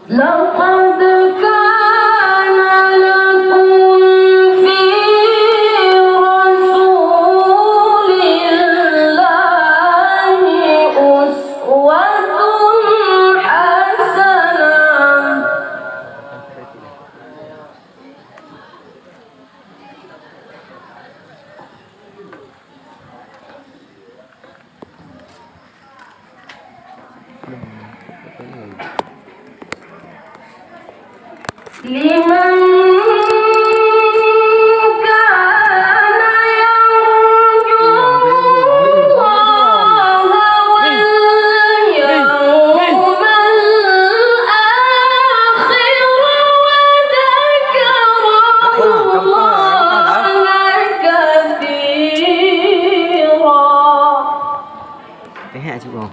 لقد كان لكم في رسول الله أسوة حسنة لمن كان يرجو الله واليوم الآخر وذكر الله كثيرا. Cái hạ chịu không?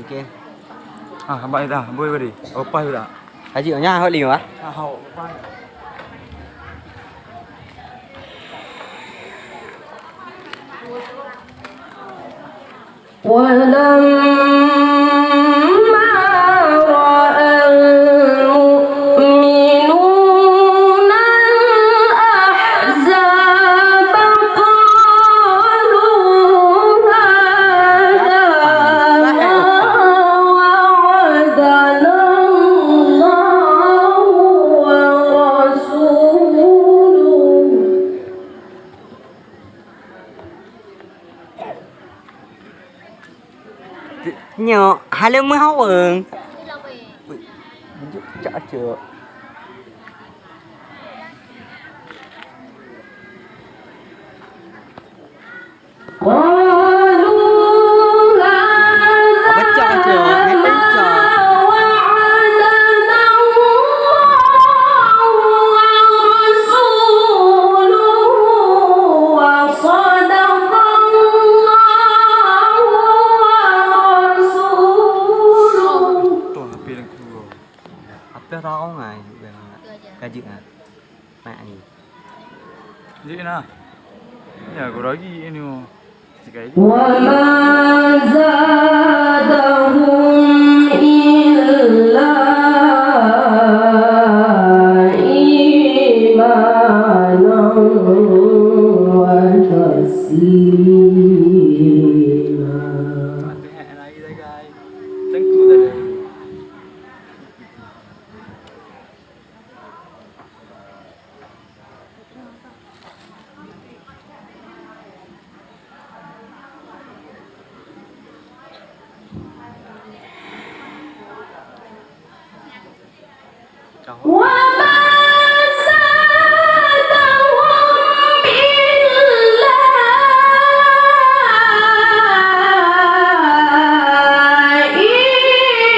Ok. Bạn dah, boleh beri. Apa dah? Haji nya hot liu á. Hau, apa? ولما رأى المؤمنون الأحزاب قالوا هذا ما وعدنا الله ورسوله Nhỏ, hai lưng mới hóc ừng. Chả chưa. Rau này kaji ah mak ni Jadi nah. Ya, kau lagi ini oh. Sekali. وما زادهم إلا إيمانا وتسليما. Lagi dah guys. Tengku dah. وما زادهم إلا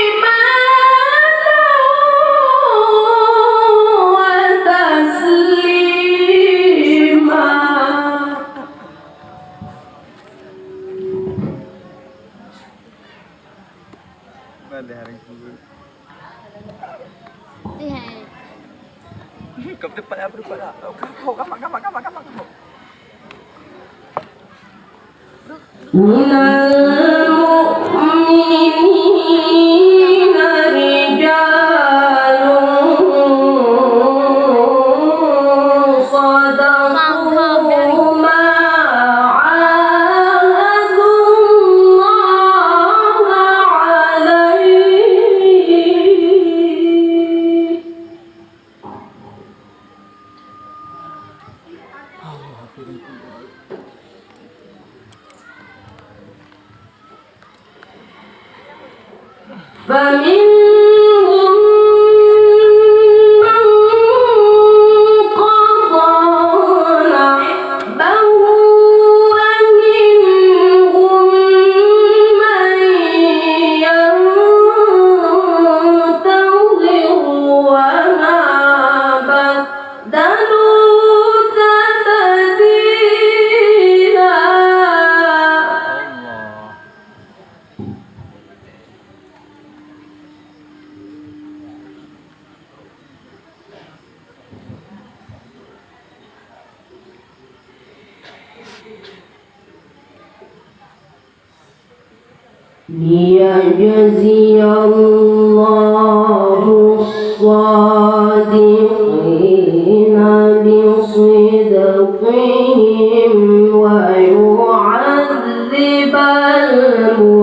إيمانا وتسليما. Balik hari itu. Hai. Kau depan apa depan lah. Kau gamak. من المؤمنين رجال صدقوا ما عاهدوا الله عليه. فمنهم من قضى ليجزي الله الصادقين بصدقهم ويعذب المنافقين.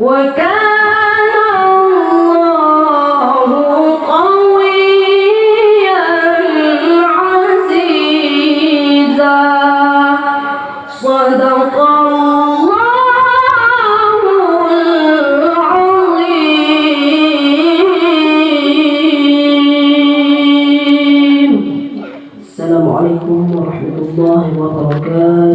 وكان الله قويا عزيزا. صدق الله العظيم. السلام عليكم ورحمة الله وبركاته.